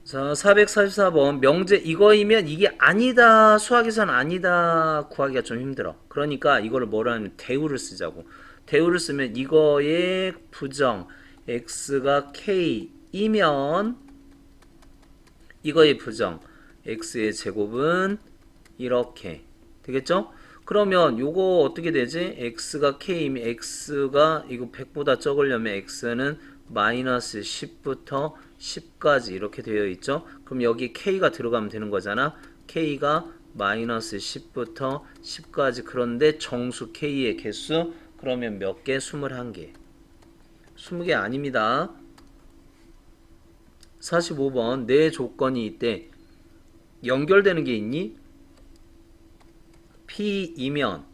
자, 444번. 명제 이거이면 이게 아니다. 수학에선 아니다. 구하기가 좀 힘들어. 그러니까 이거를 뭐라 하면 대우를 쓰자고. 대우를 쓰면 이거의 부정 x가 k이면 이거의 부정 x의 제곱은 이렇게 되겠죠? 그러면 요거 어떻게 되지? x가 k이면 x가 이거 100보다 적으려면 x는 마이너스 10부터 10까지 이렇게 되어 있죠? 그럼 여기 k가 들어가면 되는 거잖아. k가 마이너스 10부터 10까지. 그런데 정수 k의 개수 그러면 몇 개? 21개. 20개 아닙니다. 45번. 내 조건이 이때 연결되는 게 있니? P이면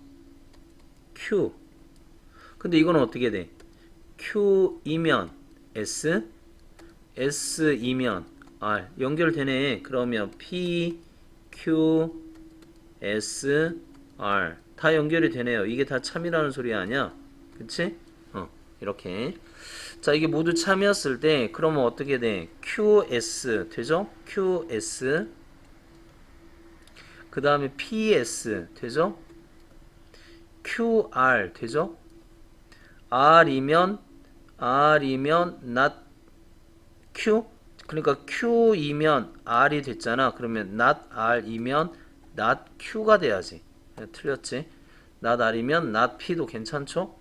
Q. 근데 이거는 어떻게 돼? Q이면 S, S이면 R. 연결되네. 그러면 P, Q, S, R. 다 연결이 되네요. 이게 다 참이라는 소리 아니야? 그치? 이렇게. 자, 이게 모두 참이었을 때, 그러면 어떻게 돼? QS 되죠? QS. 그 다음에 PS 되죠? QR 되죠? R이면 not Q. 그러니까 Q이면 R이 됐잖아. 그러면 not R이면 not Q가 돼야지. 틀렸지? not R이면 not P도 괜찮죠?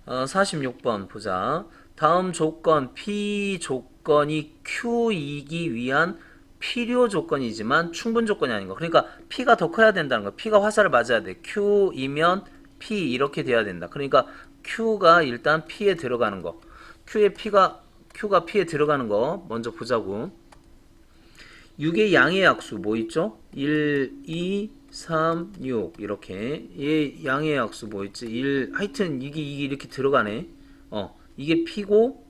46번 보자. 다음 조건 P 조건이 Q이기 위한 필요 조건이지만 충분 조건이 아닌 거. 그러니까 P가 더 커야 된다는 거. P가 화살을 맞아야 돼. Q이면 P 이렇게 돼야 된다. 그러니까 Q가 일단 P에 들어가는 거. Q가 P에 들어가는 거 먼저 보자고. 6의 양의 약수 뭐 있죠? 1, 2, 3, 6 이렇게. 얘 양의 약수 뭐 있지? 1 하여튼 이게 이렇게 들어가네. 이게 P고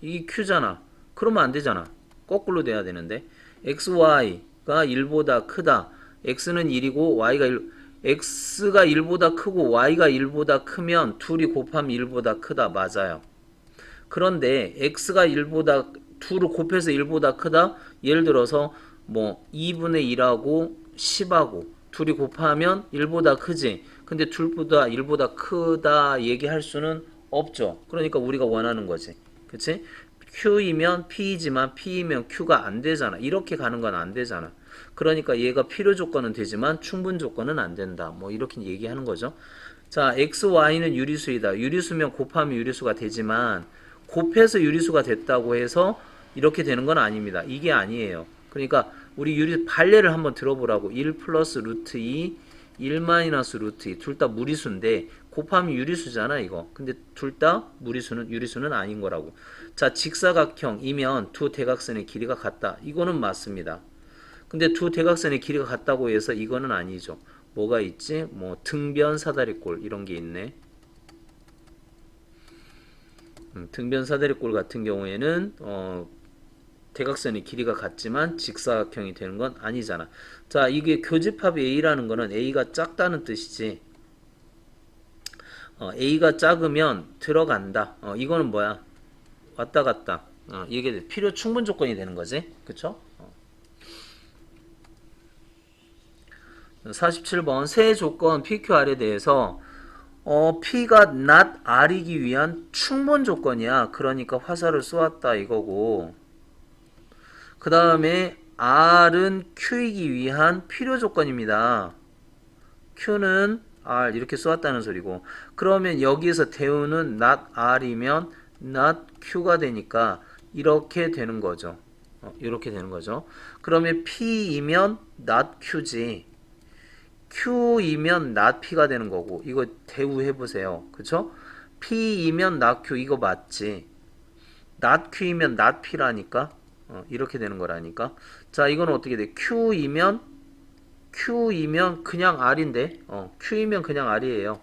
이게 Q잖아. 그러면 안 되잖아. 거꾸로 돼야 되는데. XY가 1보다 크다. X는 1이고 Y가 1. X가 1보다 크고 Y가 1보다 크면 둘이 곱하면 1보다 크다. 맞아요. 그런데 x가 1보다 2를 곱해서 1보다 크다. 예를 들어서 뭐 2분의 1하고 10하고 둘이 곱하면 1보다 크지. 근데 둘보다 1보다 크다 얘기할 수는 없죠. 그러니까 우리가 원하는 거지. 그치? Q이면 P이지만 P이면 Q가 안 되잖아. 이렇게 가는 건 안 되잖아. 그러니까 얘가 필요 조건은 되지만 충분 조건은 안 된다. 뭐 이렇게 얘기하는 거죠. 자, x, y는 유리수이다. 유리수면 곱하면 유리수가 되지만 곱해서 유리수가 됐다고 해서 이렇게 되는 건 아닙니다. 이게 아니에요. 그러니까 우리 유리 발례를 한번 들어보라고. 1 플러스 루트 2, 1 마이너스 루트 2. 둘 다 무리수인데 곱하면 유리수잖아 이거. 근데 둘 다 유리수는 아닌 거라고. 자, 직사각형이면 두 대각선의 길이가 같다. 이거는 맞습니다. 근데 두 대각선의 길이가 같다고 해서 이거는 아니죠. 뭐가 있지? 뭐 등변 사다리꼴 이런 게 있네. 등변 사다리꼴 같은 경우에는 대각선의 길이가 같지만 직사각형이 되는 건 아니잖아. 자, 이게 교집합 A라는 거는 A가 작다는 뜻이지. A가 작으면 들어간다. 이거는 뭐야? 왔다 갔다. 이게 필요 충분 조건이 되는 거지. 그쵸? 47번 세 조건 PQR에 대해서 P가 not R이기 위한 충분 조건이야. 그러니까 화살을 쏘았다 이거고. 그 다음에 R은 Q이기 위한 필요 조건입니다. Q는 R 이렇게 쏘았다는 소리고. 그러면 여기에서 대우는 not R이면 not Q가 되니까 이렇게 되는 거죠. 이렇게 되는 거죠. 그러면 P이면 not Q지. Q이면 not P가 되는 거고. 이거 대우해 보세요. 그쵸? P이면 not Q 이거 맞지? not Q이면 not P라니까. 이렇게 되는 거라니까. 자, 이건 어떻게 돼? Q이면 그냥 R인데. Q이면 그냥 R이에요.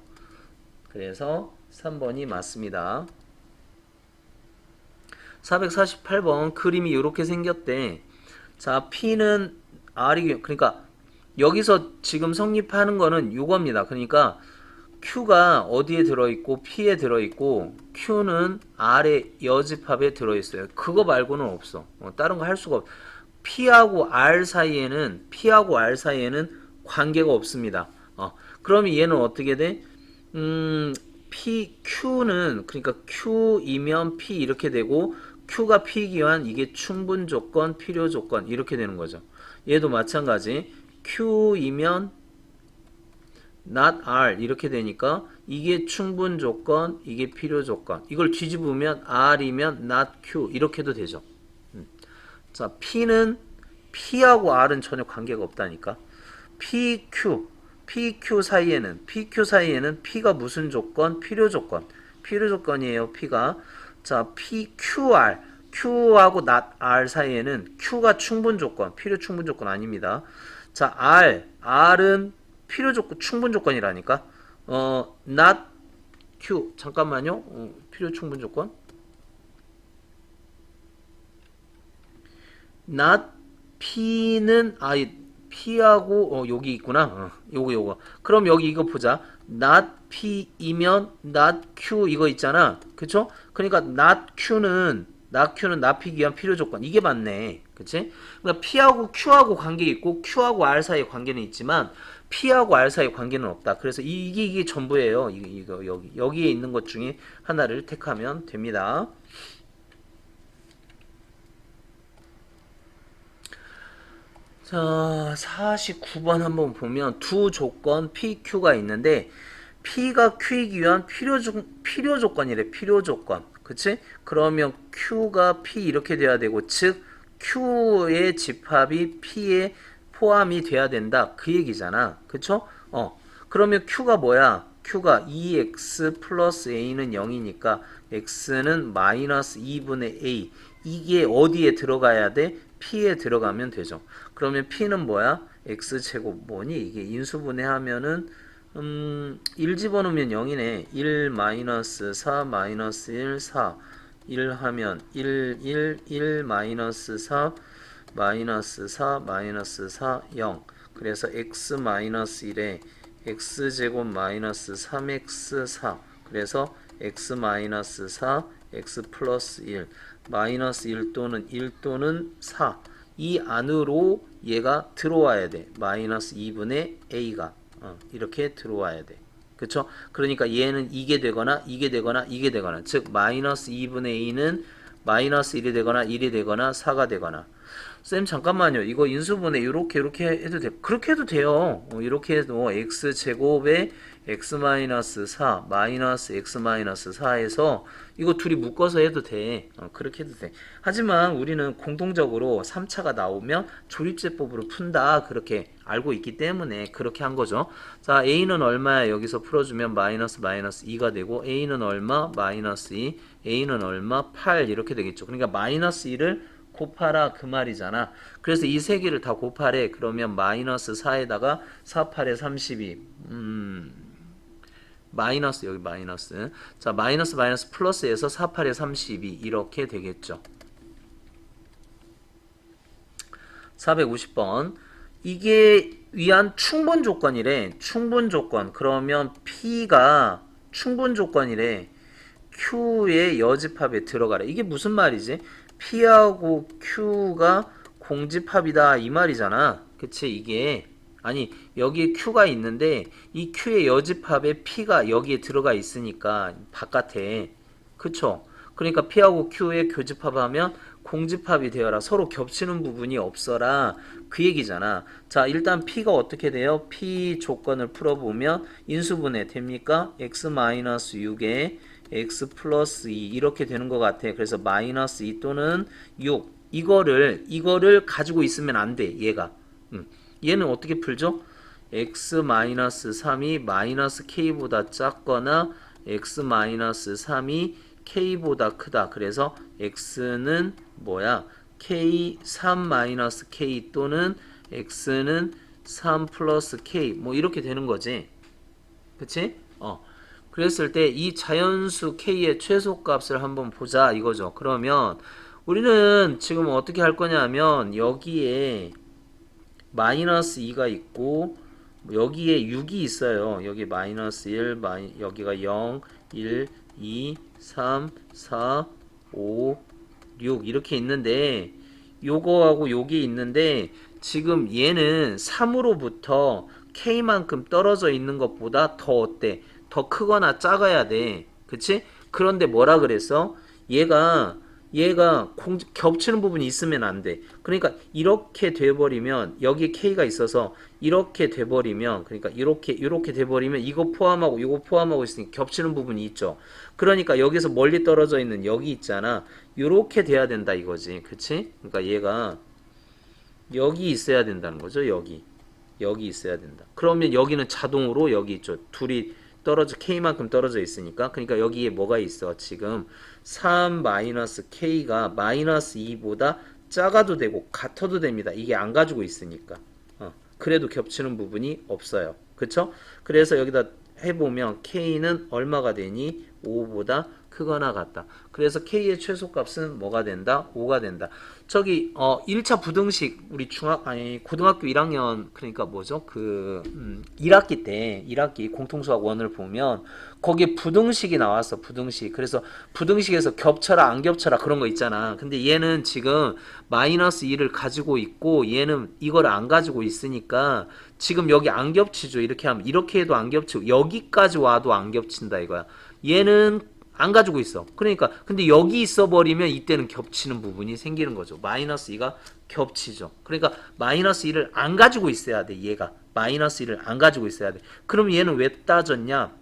그래서 3번이 맞습니다. 448번 그림이 이렇게 생겼대. 자, P는 R이 그러니까 여기서 지금 성립하는 거는 이겁니다. 그러니까 Q가 어디에 들어있고 P에 들어있고 Q는 R의 여집합에 들어있어요. 그거 말고는 없어. 다른 거 할 수가 없. P하고 R 사이에는 관계가 없습니다. 그러면 얘는 어떻게 돼? Q는 그러니까 Q이면 P 이렇게 되고 Q가 P이기 위한 이게 충분 조건, 필요 조건 이렇게 되는 거죠. 얘도 마찬가지. Q이면 not R 이렇게 되니까 이게 충분 조건, 이게 필요 조건. 이걸 뒤집으면 R이면 not Q 이렇게도 되죠. 자, P하고 R은 전혀 관계가 없다니까. PQ 사이에는 P가 무슨 조건? 필요 조건. 필요 조건이에요. P가. 자, Q하고 not R 사이에는 Q가 충분 조건, 필요 충분 조건 아닙니다. 자, R은 필요 조건, 충분 조건이라니까. not Q. 잠깐만요. 필요 충분 조건. not P는 P하고 여기 있구나. 요거. 그럼 여기 이거 보자. not P이면 not Q 이거 있잖아. 그쵸? 그러니까 not Q는 납히기 위한 필요 조건. 이게 맞네. 그치? 그러니까 P하고 Q하고 관계 있고 Q하고 R 사이에 관계는 있지만 P하고 R 사이에 관계는 없다. 그래서 이게 전부예요. 이거 여기에 있는 것 중에 하나를 택하면 됩니다. 자, 49번 한번 보면 두 조건 PQ가 있는데 P가 Q이기 위한 필요 조건이래. 필요 조건. 그치? 그러면 Q가 P 이렇게 돼야 되고 즉 Q의 집합이 P에 포함이 돼야 된다. 그 얘기잖아. 그쵸? 그러면 Q가 뭐야? Q가 2x 플러스 a는 0이니까 x는 마이너스 2분의 a. 이게 어디에 들어가야 돼? P에 들어가면 되죠. 그러면 P는 뭐야? x제곱 뭐니? 이게 인수분해하면은 1 집어넣으면 0이네. 1 마이너스 4 마이너스 1 4 1 하면 1 마이너스 4 마이너스 4 마이너스 4 0. 그래서 x 마이너스 1에 x제곱 마이너스 3x 4. 그래서 x 마이너스 4 x 플러스 1 마이너스 1 또는 4. 이 안으로 얘가 들어와야 돼. 마이너스 2분의 a가 이렇게 들어와야 돼. 그쵸? 그러니까 얘는 이게 되거나 즉 마이너스 2분의 a는 마이너스 1이 되거나 1이 되거나 4가 되거나. 쌤 잠깐만요. 이거 인수분해 이렇게 해도 돼. 그렇게 해도 돼요. 이렇게 해도 x제곱에 x-4 마이너스 x-4에서 이거 둘이 묶어서 해도 돼. 그렇게 해도 돼. 하지만 우리는 공통적으로 3차가 나오면 조립제법으로 푼다. 그렇게 알고 있기 때문에 그렇게 한 거죠. 자, a는 얼마야? 여기서 풀어주면 마이너스 2가 되고 a는 얼마? 마이너스 2. a는 얼마? 8 이렇게 되겠죠. 그러니까 마이너스 2를 곱하라 그 말이잖아. 그래서 이 세 개를 다 곱하래. 그러면 마이너스 4에다가 4, 8에 32. 마이너스 여기 마이너스. 자, 마이너스 플러스에서 4, 8에 32 이렇게 되겠죠. 450번. 이게 위한 충분 조건이래. 충분 조건. 그러면 P가 충분 조건이래. Q의 여집합에 들어가래. 이게 무슨 말이지? P하고 Q가 공집합이다 이 말이잖아. 그치? 이게 아니 여기에 Q가 있는데 이 Q의 여집합에 P가 여기에 들어가 있으니까 바깥에. 그쵸? 그러니까 P하고 Q의 교집합하면 공집합이 되어라. 서로 겹치는 부분이 없어라. 그 얘기잖아. 자, 일단 P가 어떻게 돼요? P 조건을 풀어보면 인수분해 됩니까? x-6에 x 플러스 2 이렇게 되는 것 같아. 그래서 마이너스 2 또는 6 이거를 가지고 있으면 안 돼. 얘가 얘는 어떻게 풀죠? x 마이너스 3이 마이너스 k보다 작거나 x 마이너스 3이 k보다 크다. 그래서 x는 뭐야? k 3 마이너스 k 또는 x는 3 플러스 k 뭐 이렇게 되는 거지. 그치? 그랬을 때 이 자연수 k의 최소값을 한번 보자 이거죠. 그러면 우리는 지금 어떻게 할 거냐면 여기에 마이너스 2가 있고 여기에 6이 있어요. 여기 마이너스 1, 여기가 0, 1, 2, 3, 4, 5, 6 이렇게 있는데 요거하고 요게 있는데 지금 얘는 3으로부터 K만큼 떨어져 있는 것보다 더 어때? 더 크거나 작아야 돼. 그치? 그런데 뭐라 그랬어? 얘가 겹치는 부분이 있으면 안 돼. 그러니까 이렇게 돼버리면 여기 K가 있어서 이렇게 돼버리면 그러니까 이렇게 돼버리면 이거 포함하고 이거 포함하고 있으니 겹치는 부분이 있죠. 그러니까 여기서 멀리 떨어져 있는 여기 있잖아. 이렇게 돼야 된다 이거지. 그치? 그러니까 얘가 여기 있어야 된다는 거죠. 여기 있어야 된다. 그러면 여기는 자동으로 여기 있죠. 둘이 K만큼 떨어져 있으니까. 그러니까 여기에 뭐가 있어? 지금 3-K가 마이너스 2보다 작아도 되고 같아도 됩니다. 이게 안 가지고 있으니까. 그래도 겹치는 부분이 없어요. 그쵸? 그래서 여기다 해보면 K는 얼마가 되니? 5보다 크거나 같다. 그래서 K의 최소값은 뭐가 된다? 5가 된다. 저기 1차 부등식 우리 고등학교 1학년 그러니까 뭐죠? 1학기 때 1학기 공통수학 1을 보면 거기에 부등식이 나왔어. 부등식. 그래서 부등식에서 겹쳐라 안 겹쳐라 그런 거 있잖아. 근데 얘는 지금 마이너스 2를 가지고 있고 얘는 이걸 안 가지고 있으니까 지금 여기 안 겹치죠. 이렇게 하면 이렇게 해도 안 겹치고 여기까지 와도 안 겹친다 이거야. 얘는 안 가지고 있어. 그러니까 근데 여기 있어 버리면 이때는 겹치는 부분이 생기는 거죠. 마이너스 2가 겹치죠. 그러니까 마이너스 2를 안 가지고 있어야 돼. 얘가 마이너스 2를 안 가지고 있어야 돼. 그럼 얘는 왜 따졌냐?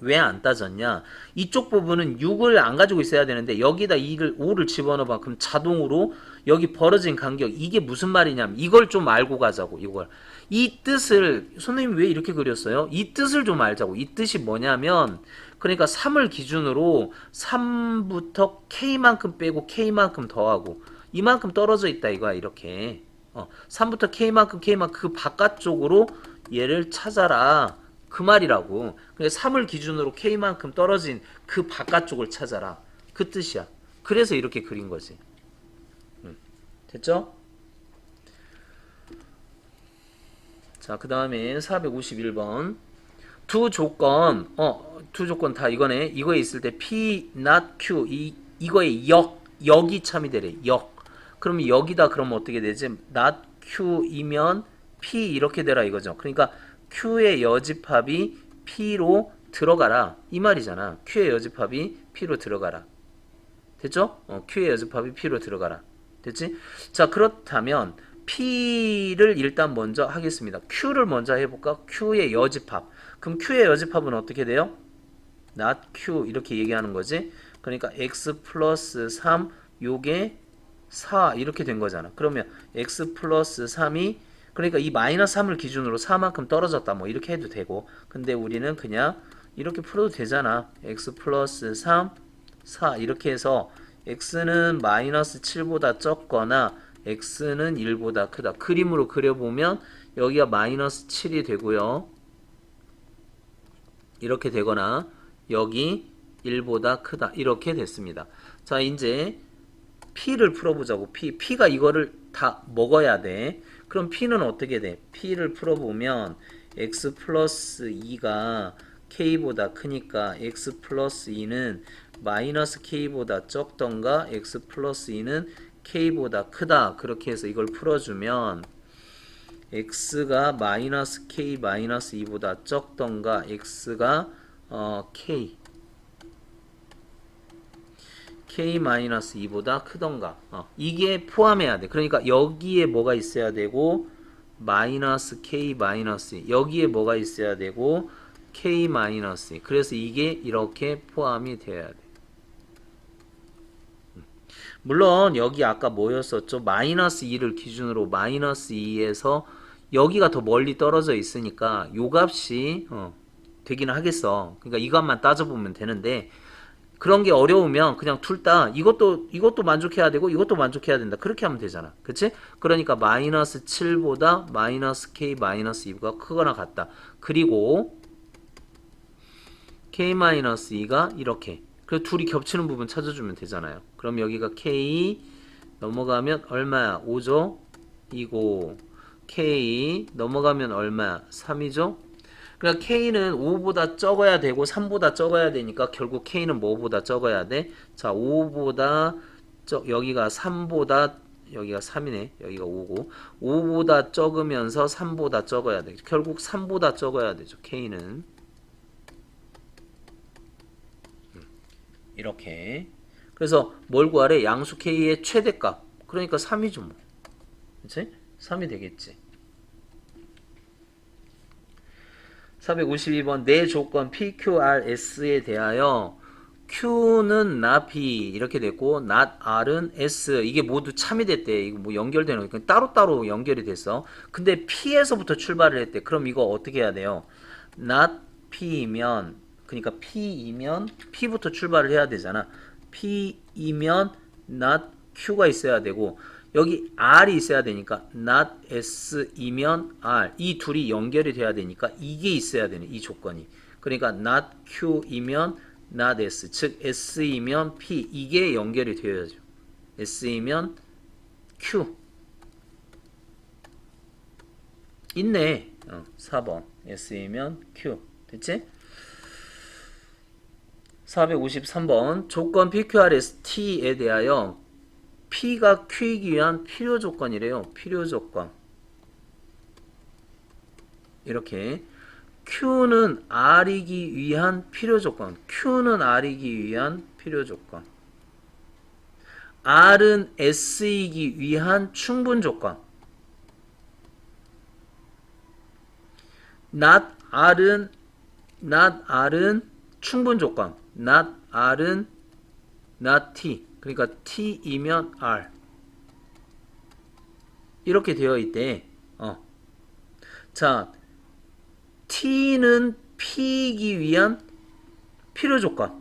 왜 안 따졌냐? 이쪽 부분은 6을 안 가지고 있어야 되는데 여기다 5를 집어넣어봐. 그럼 자동으로 여기 벌어진 간격 이게 무슨 말이냐면 이걸 좀 알고 가자고. 이걸 이 뜻을 선생님이 왜 이렇게 그렸어요? 이 뜻을 좀 알자고. 이 뜻이 뭐냐면 그러니까 3을 기준으로 3부터 K만큼 빼고 K만큼 더하고 이만큼 떨어져 있다 이거야. 이렇게 3부터 K만큼 그 바깥쪽으로 얘를 찾아라 그 말이라고. 그래서 3을 기준으로 K만큼 떨어진 그 바깥쪽을 찾아라 그 뜻이야. 그래서 이렇게 그린 거지. 됐죠? 자, 그 다음에 451번 두 조건 다 이거네. 이거에 있을 때 P, not Q 이거의 역이 참이 되래. 그러면 여기다 그러면 어떻게 되지? not Q이면 P 이렇게 되라 이거죠. 그러니까 Q의 여집합이 P로 들어가라 이 말이잖아. Q의 여집합이 P로 들어가라. 됐죠? Q의 여집합이 P로 들어가라. 됐지? 자, 그렇다면 P를 일단 먼저 하겠습니다. Q를 먼저 해볼까? Q의 여집합. 그럼 Q의 여집합은 어떻게 돼요? not Q 이렇게 얘기하는 거지. 그러니까 x 플러스 3 요게 4 이렇게 된 거잖아. 그러면 x 플러스 3이 그러니까 이 마이너스 3을 기준으로 4만큼 떨어졌다 뭐 이렇게 해도 되고 근데 우리는 그냥 이렇게 풀어도 되잖아. x 플러스 3 4 이렇게 해서 x는 마이너스 7보다 적거나 x는 1보다 크다. 그림으로 그려보면 여기가 마이너스 7이 되고요. 이렇게 되거나 여기 1보다 크다. 이렇게 됐습니다. 자, 이제 P를 풀어보자고. P가 이거를 다 먹어야 돼. 그럼 P는 어떻게 돼? P를 풀어보면 x 플러스 2가 K보다 크니까 x 플러스 2는 마이너스 K보다 적던가 x 플러스 2는 K보다 크다. 그렇게 해서 이걸 풀어주면 x가 마이너스 K 마이너스 2보다 적던가 x가 K 마이너스 2보다 크던가 이게 포함해야 돼. 그러니까 여기에 뭐가 있어야 되고 마이너스 K 마이너스 2 여기에 뭐가 있어야 되고 K 마이너스 2 그래서 이게 이렇게 포함이 돼야 돼. 물론 여기 아까 뭐였었죠? 마이너스 2를 기준으로 마이너스 2에서 여기가 더 멀리 떨어져 있으니까 요 값이 되기는 하겠어. 그러니까 이것만 따져보면 되는데 그런 게 어려우면 그냥 둘 다 이것도 만족해야 되고 이것도 만족해야 된다. 그렇게 하면 되잖아. 그치? 그러니까 마이너스 7보다 마이너스 K 마이너스 2가 크거나 같다. 그리고 K 마이너스 2가 이렇게 그래서 둘이 겹치는 부분 찾아주면 되잖아요. 그럼 여기가 K 넘어가면 얼마야? 5죠? 이고 K 넘어가면 얼마야? 3이죠? 그러니까 K는 5보다 적어야 되고 3보다 적어야 되니까 결국 K는 뭐보다 적어야 돼? 자, 5보다 여기가 3보다 여기가 3이네. 여기가 5고 5보다 적으면서 3보다 적어야 돼. 결국 3보다 적어야 되죠. K는 이렇게. 그래서 뭘 구하래? 양수 K의 최대값. 그러니까 3이죠 뭐. 그치? 3이 되겠지. 452번 내 조건 PQRS에 대하여 Q는 not P 이렇게 됐고 not R은 S 이게 모두 참이 됐대. 이거 뭐 연결되는 거니까 따로따로 연결이 됐어. 근데 P에서부터 출발을 했대. 그럼 이거 어떻게 해야 돼요? not P이면 그러니까 P이면 P부터 출발을 해야 되잖아. P이면 not Q가 있어야 되고 여기 R이 있어야 되니까 not S이면 R 이 둘이 연결이 돼야 되니까 이게 있어야 되네. 이 조건이. 그러니까 not Q이면 not S 즉 S이면 P 이게 연결이 되어야죠. S이면 Q 있네. 4번 S이면 Q 됐지? 453번 조건 PQRST에 대하여 P가 Q이기 위한 필요 조건이래요. 필요 조건. 이렇게 Q는 R이기 위한 필요 조건. Q는 R이기 위한 필요 조건. R은 S이기 위한 충분 조건. not R은 충분 조건. not R은 not T. 그러니까 T이면 R. 이렇게 되어 있대. 자, T는 P이기 위한 필요 조건.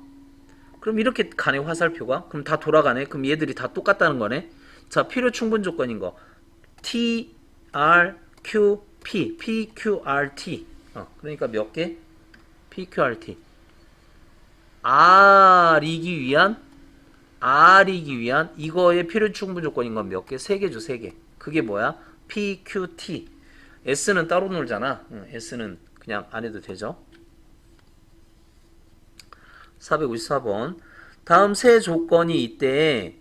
그럼 이렇게 가네, 화살표가. 그럼 다 돌아가네. 그럼 얘들이 다 똑같다는 거네. 자, 필요 충분 조건인 거. T, R, Q, P. P, Q, R, T. 그러니까 몇 개? P, Q, R, T. R이기 위한 이거의 필요 충분 조건인 건 몇 개? 3개죠, 3개. 그게 뭐야? P, Q, T. S는 따로 놀잖아. S는 그냥 안 해도 되죠. 454번. 다음 세 조건이 있대.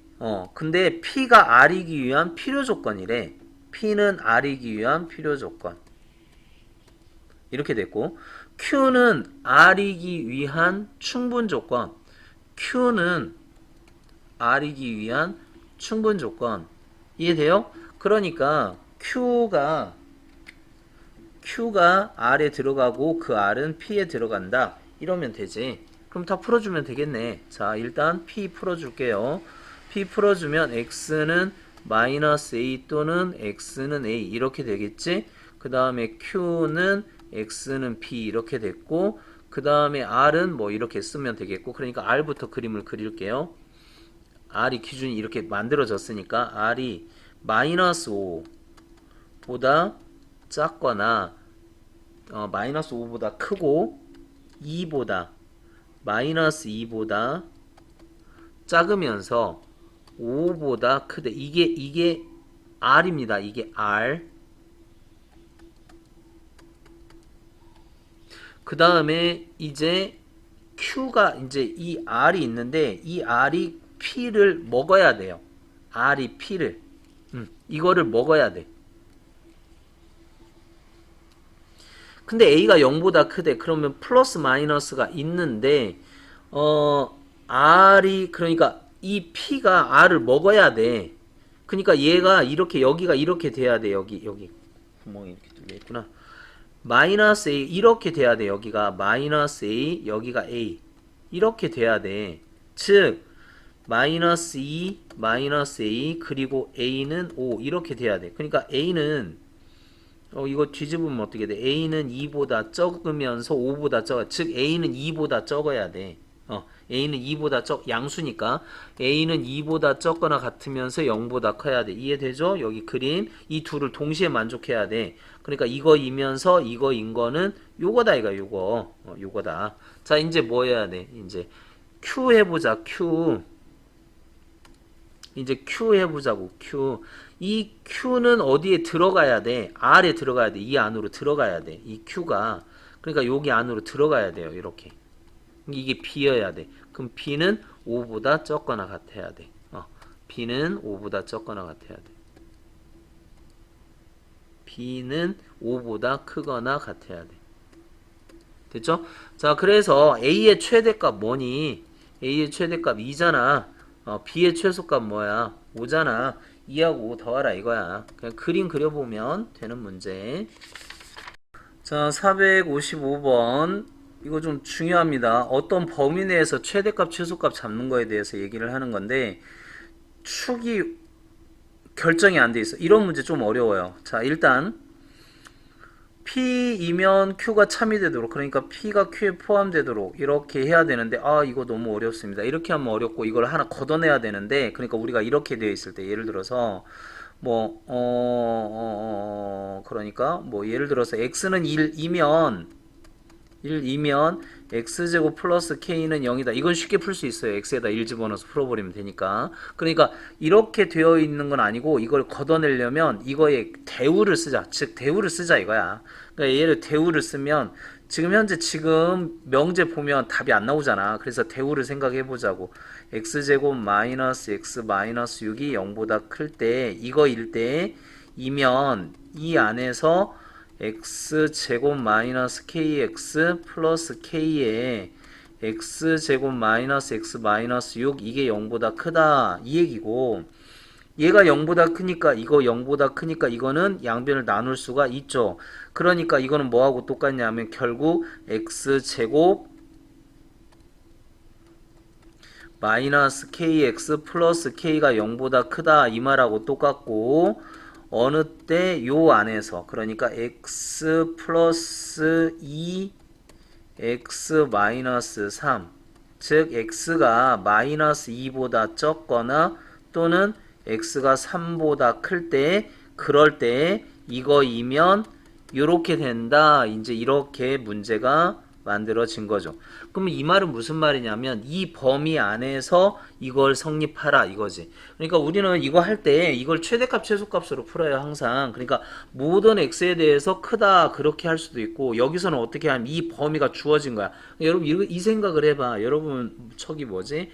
근데 P가 R이기 위한 필요 조건이래. P는 R이기 위한 필요 조건. 이렇게 됐고, Q는 R이기 위한 충분 조건. Q는 R이기 위한 충분 조건. 이해돼요? 그러니까 Q가 R에 들어가고 그 R은 P에 들어간다. 이러면 되지. 그럼 다 풀어주면 되겠네. 자, 일단 P 풀어줄게요. P 풀어주면 X는 마이너스 A 또는 X는 A 이렇게 되겠지. 그 다음에 Q는 X는 B 이렇게 됐고 그 다음에 R은 뭐 이렇게 쓰면 되겠고 그러니까 R부터 그림을 그릴게요. R이 기준이 이렇게 만들어졌으니까 R이 마이너스 5보다 작거나 마이너스 5보다 크고 2보다 마이너스 2보다 작으면서 5보다 크대. 이게 R입니다. 이게 R. 그 다음에 이제 Q가 이제 이 R이 있는데 이 R이 P를 먹어야 돼요. R이 P를 이거를 먹어야 돼. 근데 A가 0보다 크대. 그러면 플러스 마이너스가 있는데 R이 그러니까 이 P가 R을 먹어야 돼. 그러니까 얘가 이렇게 여기가 이렇게 돼야 돼. 여기 구멍이 이렇게 뚫려 있구나. 마이너스 A 이렇게 돼야 돼. 여기가 마이너스 A 여기가 A 이렇게 돼야 돼. 즉 마이너스 2 마이너스 A 그리고 A는 5 이렇게 돼야 돼. 그러니까 A는 이거 뒤집으면 어떻게 돼? A는 2보다 적으면서 5보다 적어. 즉 A는 2보다 적어야 돼. A는 2보다 양수니까 A는 2보다 적거나 같으면서 0보다 커야 돼. 이해되죠? 여기 그림 이 둘을 동시에 만족해야 돼. 그러니까 이거이면서 이거인 거는 요거다 이거 요거다. 자 이제 뭐 해야 돼? 이제 Q 해보자. Q 이제 Q 해보자고. Q. 이 Q는 어디에 들어가야 돼? R에 들어가야 돼. 이 안으로 들어가야 돼. 이 Q가. 그러니까 여기 안으로 들어가야 돼요. 이렇게. 이게 B여야 돼. 그럼 B는 5보다 적거나 같아야 돼. B는 5보다 적거나 같아야 돼. B는 5보다 크거나 같아야 돼. 됐죠? 자, 그래서 A의 최대값 뭐니? A의 최대값 2잖아. B의 최소값 뭐야? 5잖아. 2하고 5 더하라 이거야. 그냥 그림 그려보면 되는 문제. 자, 455번. 이거 좀 중요합니다. 어떤 범위 내에서 최대값, 최소값 잡는 거에 대해서 얘기를 하는 건데, 축이 결정이 안 돼 있어. 이런 문제 좀 어려워요. 자, 일단 P이면 Q가 참이 되도록, 그러니까 P가 Q에 포함되도록 이렇게 해야 되는데, 이거 너무 어렵습니다. 이렇게 하면 어렵고 이걸 하나 걷어내야 되는데, 그러니까 우리가 이렇게 되어 있을 때, 예를 들어서 그러니까 예를 들어서 x는 1이면 x제곱 플러스 k는 0이다. 이건 쉽게 풀 수 있어요. x에다 1 집어넣어서 풀어버리면 되니까. 그러니까 이렇게 되어 있는 건 아니고 이걸 걷어내려면 이거에 대우를 쓰자. 즉 대우를 쓰자 이거야. 그러니까 얘를 대우를 쓰면 지금 현재 지금 명제 보면 답이 안 나오잖아. 그래서 대우를 생각해 보자고. x제곱 마이너스 x 마이너스 6이 0보다 클 때 이거일 때 이면 이 안에서 x제곱 마이너스 kx 플러스 k에 x제곱 마이너스 x 마이너스 6 이게 0보다 크다 이 얘기고, 얘가 0보다 크니까 이거 0보다 크니까 이거는 양변을 나눌 수가 있죠. 그러니까 이거는 뭐하고 똑같냐면 결국 x제곱 마이너스 kx 플러스 k가 0보다 크다 이 말하고 똑같고, 어느 때 요 안에서 그러니까 x 플러스 2 x 마이너스 3 즉 x가 마이너스 2보다 적거나 또는 x가 3보다 클 때 그럴 때 이거이면 이렇게 된다. 이제 이렇게 문제가 만들어진 거죠. 그럼 이 말은 무슨 말이냐면 이 범위 안에서 이걸 성립하라 이거지. 그러니까 우리는 이거 할 때 이걸 최대값 최소값으로 풀어요 항상. 그러니까 모든 x에 대해서 크다 그렇게 할 수도 있고, 여기서는 어떻게 하면 이 범위가 주어진 거야. 여러분 이 생각을 해봐. 여러분 저기 뭐지?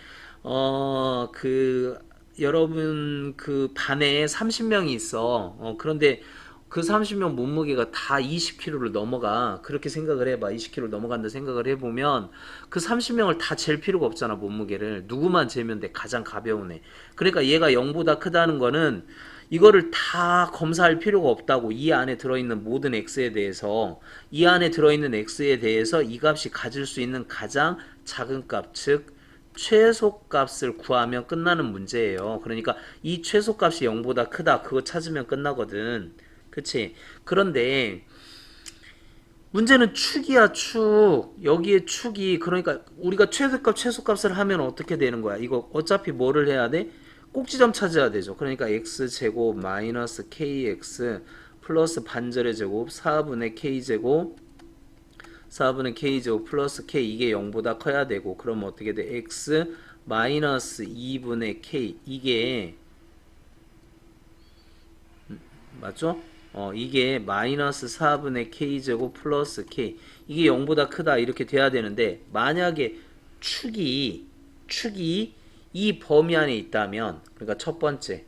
여러분 그 반에 30명이 있어. 그런데 그 30명 몸무게가 다 20kg를 넘어가. 그렇게 생각을 해봐. 20kg 넘어간다 생각을 해보면 그 30명을 다 잴 필요가 없잖아. 몸무게를 누구만 재면 돼? 가장 가벼운 애. 그러니까 얘가 0보다 크다는 거는 이거를 다 검사할 필요가 없다고. 이 안에 들어있는 모든 x에 대해서, 이 안에 들어있는 x에 대해서 이 값이 가질 수 있는 가장 작은 값, 즉 최소값을 구하면 끝나는 문제예요. 그러니까 이 최소값이 0보다 크다 그거 찾으면 끝나거든. 그치? 그런데 문제는 축이야 축. 여기에 축이, 그러니까 우리가 최소값 최소값을 하면 어떻게 되는 거야? 이거 어차피 뭐를 해야 돼? 꼭지점 찾아야 되죠. 그러니까 x제곱 마이너스 kx 플러스 반절의 제곱 4분의 k제곱 4분의 k제곱 플러스 k 이게 0보다 커야 되고, 그러면 어떻게 돼? x 마이너스 2분의 k 이게 맞죠? 이게 마이너스 4분의 k제곱 플러스 k 이게 0보다 크다 이렇게 돼야 되는데, 만약에 축이 이 범위 안에 있다면, 그러니까 첫 번째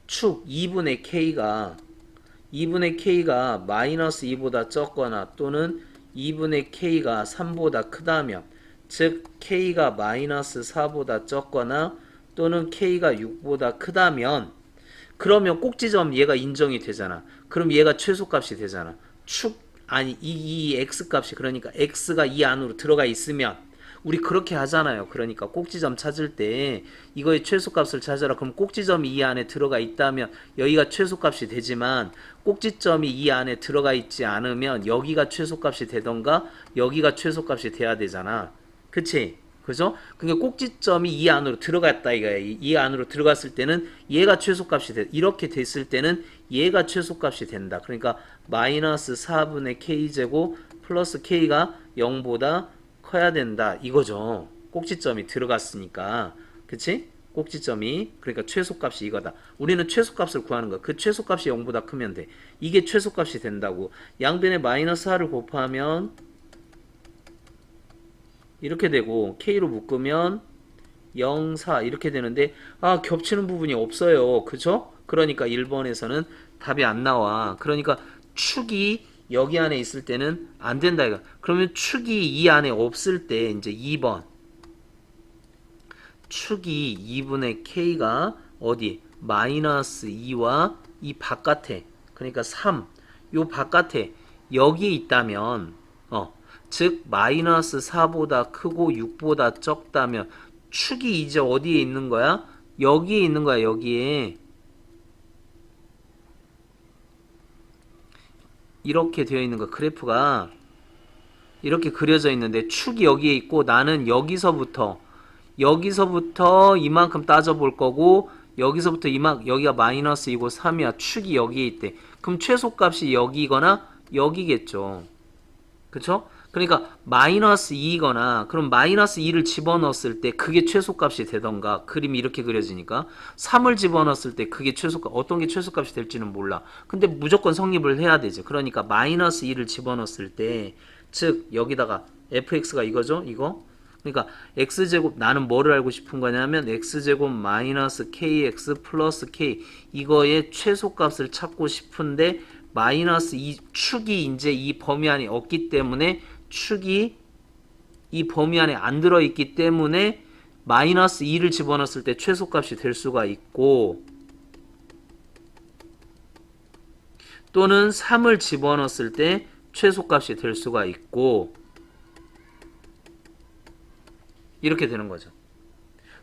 축 2분의 k가 마이너스 2보다 적거나 또는 2분의 k가 3보다 크다면, 즉 k가 마이너스 4보다 적거나 또는 k가 6보다 크다면, 그러면 꼭지점 얘가 인정이 되잖아. 그럼 얘가 최소값이 되잖아. 이 x값이, 그러니까 x가 이 안으로 들어가 있으면, 우리 그렇게 하잖아요. 그러니까 꼭지점 찾을 때 이거의 최소값을 찾아라. 그럼 꼭지점이 이 안에 들어가 있다면 여기가 최소값이 되지만, 꼭지점이 이 안에 들어가 있지 않으면 여기가 최소값이 되던가 여기가 최소값이 돼야 되잖아. 그치? 그죠? 그러니까 꼭지점이 이 안으로 들어갔다 이거야. 이 안으로 들어갔을 때는 얘가 최소값이 돼. 이렇게 됐을 때는 얘가 최소값이 된다. 그러니까 마이너스 4분의 k제곱 플러스 k가 0보다 커야 된다 이거죠. 꼭지점이 들어갔으니까. 그치? 꼭지점이. 그러니까 최소값이 이거다. 우리는 최소값을 구하는 거야. 그 최소값이 0보다 크면 돼. 이게 최소값이 된다고. 양변에 마이너스 4를 곱하면 이렇게 되고 K로 묶으면 0, 4 이렇게 되는데 겹치는 부분이 없어요. 그죠? 그러니까 1번에서는 답이 안 나와. 그러니까 축이 여기 안에 있을 때는 안 된다 이거. 그러면 축이 이 안에 없을 때 이제 2번 축이 2분의 K가 어디? 마이너스 2와 이 바깥에 그러니까 3 요 바깥에 여기에 있다면 즉 마이너스 4보다 크고 6보다 적다면 축이 이제 어디에 있는 거야? 여기에 있는 거야. 여기에 이렇게 되어 있는 거. 그래프가 이렇게 그려져 있는데 축이 여기에 있고 나는 여기서부터 이만큼 따져볼 거고 여기서부터 여기가 마이너스 이고 3이야. 축이 여기에 있대. 그럼 최소값이 여기거나 여기겠죠. 그쵸? 그러니까 마이너스 2이거나 그럼 마이너스 2를 집어넣었을 때 그게 최소값이 되던가 그림이 이렇게 그려지니까 3을 집어넣었을 때 그게 최소값 어떤 게 최소값이 될지는 몰라. 근데 무조건 성립을 해야 되죠. 그러니까 마이너스 2를 집어넣었을 때 즉 여기다가 fx가 이거죠. 이거 그러니까 x제곱 나는 뭐를 알고 싶은 거냐면 x제곱 마이너스 kx 플러스 k 이거의 최소값을 찾고 싶은데 마이너스 2 축이 이제 이 범위 안에 없기 때문에 축이 이 범위 안에 안 들어있기 때문에 마이너스 2를 집어넣었을 때 최소값이 될 수가 있고 또는 3을 집어넣었을 때 최소값이 될 수가 있고 이렇게 되는 거죠.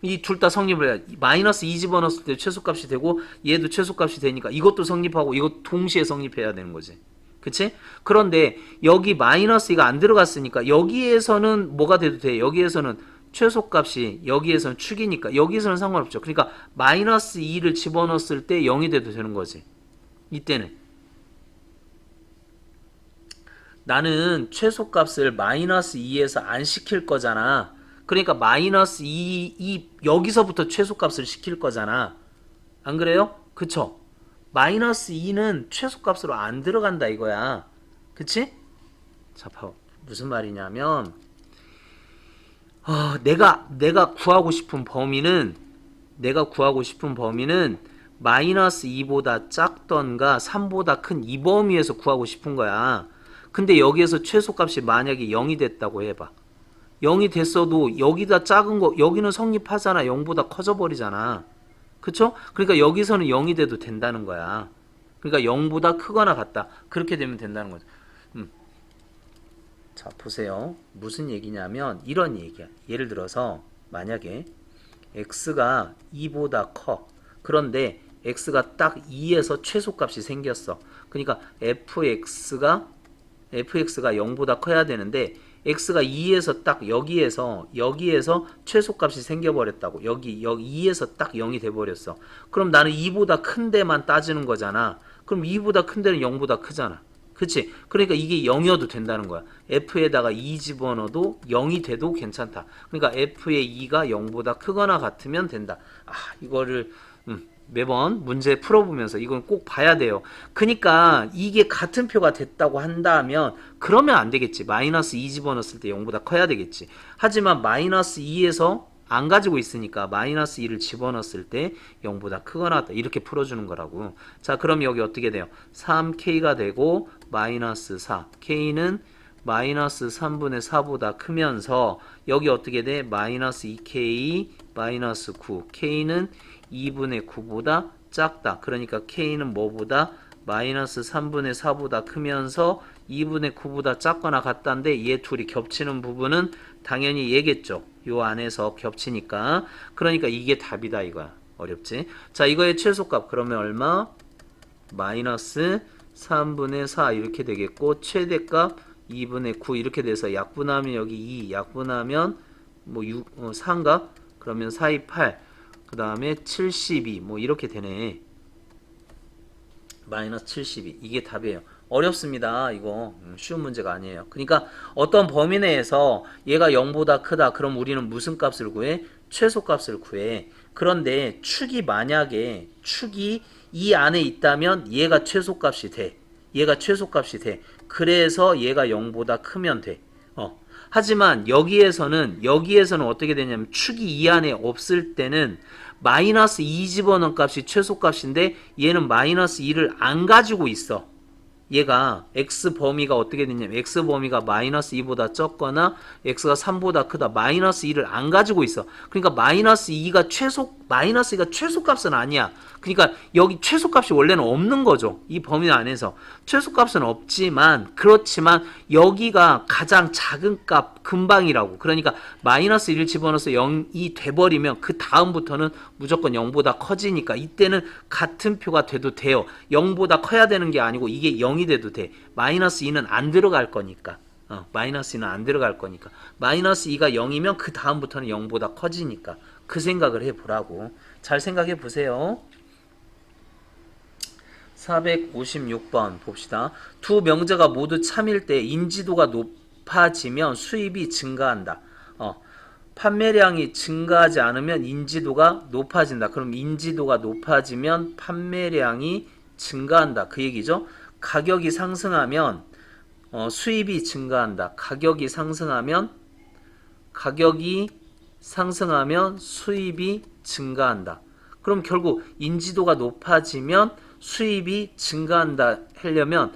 이 둘 다 성립을 해야 마이너스 2 집어넣었을 때 최소값이 되고 얘도 최소값이 되니까 이것도 성립하고 이것 동시에 성립해야 되는 거지. 그치? 그런데 여기 마이너스 2가 안 들어갔으니까 여기에서는 뭐가 돼도 돼. 여기에서는 최소값이 여기에서는 축이니까 여기에서는 상관없죠. 그러니까 마이너스 2를 집어넣었을 때 0이 돼도 되는 거지. 이때는 나는 최소값을 마이너스 2에서 안 시킬 거잖아. 그러니까 마이너스 2 여기서부터 최소값을 시킬 거잖아. 안 그래요? 그쵸? 마이너스 2는 최소값으로 안 들어간다 이거야. 그치? 자, 봐봐. 무슨 말이냐면 내가 구하고 싶은 범위는 마이너스 2보다 작던가 3보다 큰 이 범위에서 구하고 싶은 거야. 근데 여기에서 최소값이 만약에 0이 됐다고 해봐. 0이 됐어도 여기다 작은 거 여기는 성립하잖아. 0보다 커져 버리잖아. 그쵸? 그러니까 여기서는 0이 돼도 된다는 거야. 그러니까 0보다 크거나 같다. 그렇게 되면 된다는 거죠. 자, 보세요. 무슨 얘기냐면 이런 얘기야. 예를 들어서 만약에 x가 2보다 커. 그런데 x가 딱 2에서 최소값이 생겼어. 그러니까 fx가 0보다 커야 되는데 x가 2에서 딱 여기에서 최소값이 생겨버렸다고. 여기 2에서 딱 0이 돼버렸어. 그럼 나는 2보다 큰 데만 따지는 거잖아. 그럼 2보다 큰 데는 0보다 크잖아. 그치? 그러니까 이게 0이어도 된다는 거야. f에다가 2 집어넣어도 0이 돼도 괜찮다. 그러니까 f의 2가 0보다 크거나 같으면 된다. 이거를 매번 문제 풀어보면서 이건 꼭 봐야 돼요. 그러니까 이게 같은 표가 됐다고 한다면 그러면 안 되겠지. 마이너스 2 집어넣었을 때 0보다 커야 되겠지. 하지만 마이너스 2에서 안 가지고 있으니까 마이너스 2를 집어넣었을 때 0보다 크거나 같다. 이렇게 풀어주는 거라고. 자, 그럼 여기 어떻게 돼요? 3K가 되고 마이너스 4. K는 마이너스 3분의 4보다 크면서 여기 어떻게 돼? 마이너스 2K 마이너스 9. K는 2분의 9보다 작다. 그러니까 K는 뭐보다? 마이너스 3분의 4보다 크면서 2분의 9보다 작거나 같다인데 얘 둘이 겹치는 부분은 당연히 얘겠죠. 요 안에서 겹치니까. 그러니까 이게 답이다 이거야. 어렵지? 자, 이거의 최소값 그러면 얼마? 마이너스 3분의 4 이렇게 되겠고 최대값 2분의 9 이렇게 돼서 약분하면 여기 2 약분하면 뭐 4인가? 그러면 4, 2, 8 그 다음에 72 뭐 이렇게 되네. 마이너스 72 이게 답이에요. 어렵습니다. 이거 쉬운 문제가 아니에요. 그러니까 어떤 범위 내에서 얘가 0보다 크다. 그럼 우리는 무슨 값을 구해? 최소값을 구해. 그런데 축이 이 안에 있다면 얘가 최소값이 돼. 얘가 최소값이 돼. 그래서 얘가 0보다 크면 돼. 하지만 여기에서는 어떻게 되냐면 축이 이 안에 없을 때는 마이너스 2 집어넣은 값이 최소값인데 얘는 마이너스 2를 안 가지고 있어. 얘가 x 범위가 어떻게 되냐면 x 범위가 마이너스 2보다 적거나 x가 3보다 크다. 마이너스 2를 안 가지고 있어. 그러니까 마이너스 2가 최소값은 아니야. 그러니까 여기 최소값이 원래는 없는 거죠. 이 범위 안에서 최소값은 없지만 그렇지만 여기가 가장 작은 값 근방이라고. 그러니까 마이너스 1을 집어넣어서 0이 돼버리면 그 다음부터는 무조건 0보다 커지니까 이때는 같은 표가 돼도 돼요. 0보다 커야 되는 게 아니고 이게 0이 돼도 돼. 마이너스 2는 안 들어갈 거니까. 마이너스 2는 안 들어갈 거니까. 마이너스 2가 0이면 그 다음부터는 0보다 커지니까. 그 생각을 해보라고. 잘 생각해 보세요. 456번 봅시다. 두 명제가 모두 참일 때 인지도가 높아지면 수입이 증가한다. 판매량이 증가하지 않으면 인지도가 높아진다. 그럼 인지도가 높아지면 판매량이 증가한다. 그 얘기죠. 가격이 상승하면 수입이 증가한다. 가격이 상승하면 수입이 증가한다. 그럼 결국 인지도가 높아지면 수입이 증가한다 하려면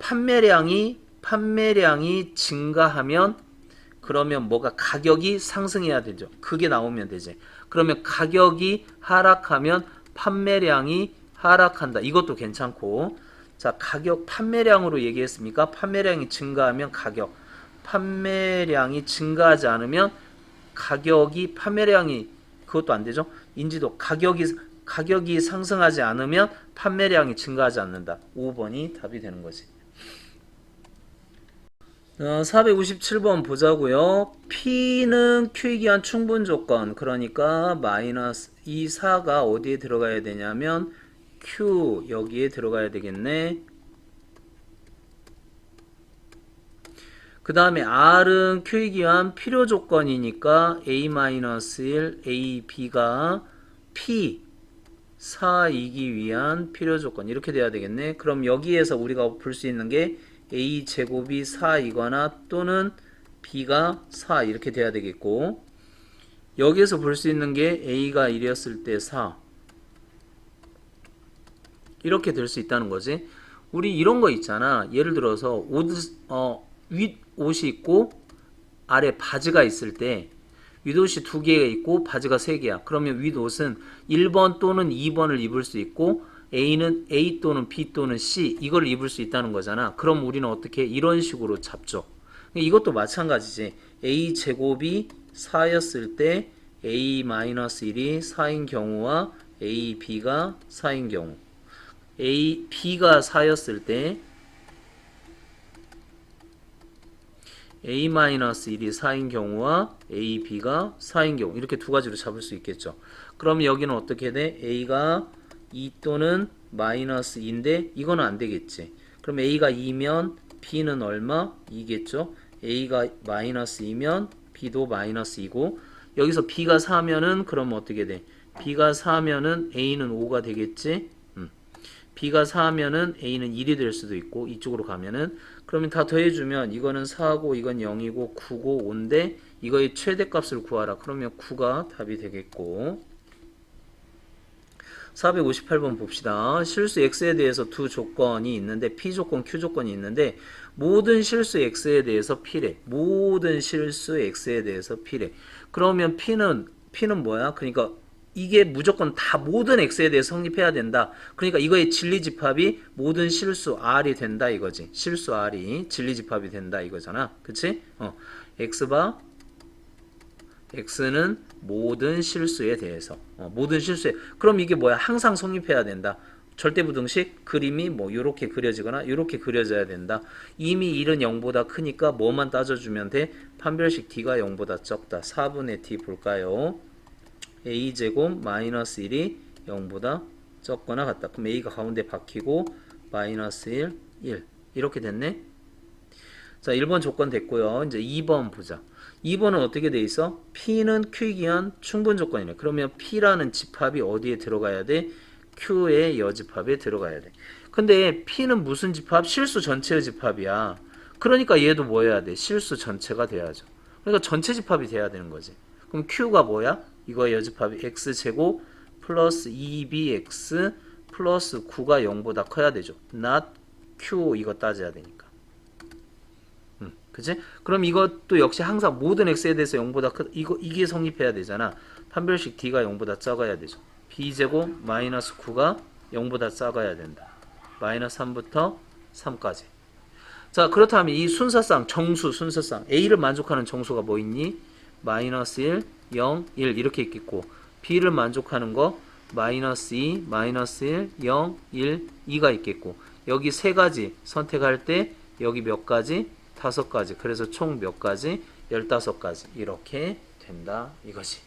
판매량이 증가하면 그러면 뭐가 가격이 상승해야 되죠. 그게 나오면 되지. 그러면 가격이 하락하면 판매량이 하락한다. 이것도 괜찮고. 자, 가격 판매량으로 얘기했습니까? 판매량이 증가하면 가격. 판매량이 증가하지 않으면 판매량이 그것도 안 되죠. 인지도 가격이 상승하지 않으면 판매량이 증가하지 않는다. 5번이 답이 되는 거지. 457번 보자고요. P는 Q에 기한 충분 조건. 그러니까 마이너스 이 4가 어디에 들어가야 되냐면 Q 여기에 들어가야 되겠네. 그 다음에 R은 Q에 기한 필요 조건이니까 A-1, A, B가 P 4이기 위한 필요 조건 이렇게 돼야 되겠네. 그럼 여기에서 우리가 볼 수 있는 게 A 제곱이 4이거나 또는 B가 4 이렇게 돼야 되겠고, 여기에서 볼 수 있는 게 A가 1이었을 때 4 이렇게 될 수 있다는 거지. 우리 이런 거 있잖아. 예를 들어서 윗 옷이 있고 아래 바지가 있을 때 윗옷이 2개가 있고 바지가 3개야. 그러면 윗옷은 1번 또는 2번을 입을 수 있고 A는 A 또는 B 또는 C 이걸 입을 수 있다는 거잖아. 그럼 우리는 어떻게 이런 식으로 잡죠. 이것도 마찬가지지. A 제곱이 4였을 때 A-1이 4인 경우와 A, B가 4인 경우, A, B가 4였을 때 A-1이 4인 경우와 A, B가 4인 경우 이렇게 두 가지로 잡을 수 있겠죠. 그럼 여기는 어떻게 돼? A가 2 또는 마이너스 2인데 이거는 안 되겠지. 그럼 A가 2면 B는 얼마? 2겠죠. A가 마이너스 2면 B도 마이너스 2고 여기서 B가 4면은 그럼 어떻게 돼? B가 4면은 A는 5가 되겠지. B가 4면은 A는 1이 될 수도 있고 이쪽으로 가면은 그러면 다 더해주면 이거는 4고 이건 0이고 9고 5인데 이거의 최대값을 구하라. 그러면 9가 답이 되겠고. 458번 봅시다. 실수 x에 대해서 두 조건이 있는데 P조건, Q조건이 있는데 모든 실수 x에 대해서 P래. 모든 실수 x에 대해서 P래. 그러면 P는 뭐야? 그러니까 이게 무조건 다 모든 x에 대해서 성립해야 된다. 그러니까 이거의 진리집합이 모든 실수 r이 된다 이거지. 실수 r이 진리집합이 된다 이거잖아. 그치? x바 x는 모든 실수에 대해서 모든 실수에 그럼 이게 뭐야? 항상 성립해야 된다. 절대부등식 그림이 뭐 요렇게 그려지거나 요렇게 그려져야 된다. 이미 1은 0보다 크니까 뭐만 따져주면 돼? 판별식 d가 0보다 적다. 4분의 d 볼까요? a제곱 마이너스 1이 0보다 적거나 같다. 그럼 a가 가운데 박히고 마이너스 1, 1 이렇게 됐네. 자, 1번 조건 됐고요. 이제 2번 보자. 2번은 어떻게 돼 있어? P는 Q이기한 충분 조건이네. 그러면 P라는 집합이 어디에 들어가야 돼? Q의 여집합에 들어가야 돼. 근데 P는 무슨 집합? 실수 전체의 집합이야. 그러니까 얘도 뭐 해야 돼? 실수 전체가 돼야죠. 그러니까 전체 집합이 돼야 되는 거지. 그럼 Q가 뭐야? 이거의 여집합이 X제곱 플러스 2BX 플러스 9가 0보다 커야 되죠. not Q 이거 따져야 되니까. 그치? 그럼 이것도 역시 항상 모든 x에 대해서 0보다 이게 성립해야 되잖아. 판별식 d가 0보다 작아야 되죠. b제곱 마이너스 9가 0보다 작아야 된다. 마이너스 3부터 3까지. 자, 그렇다면 이 순서상 정수 순서상 a를 만족하는 정수가 뭐 있니? 마이너스 1, 0, 1 이렇게 있겠고 b를 만족하는 거 마이너스 2, 마이너스 1, 0, 1, 2가 있겠고 여기 세 가지 선택할 때 여기 몇 가지? 5가지. 그래서 총 몇 가지? 15가지. 이렇게 된다 이거지.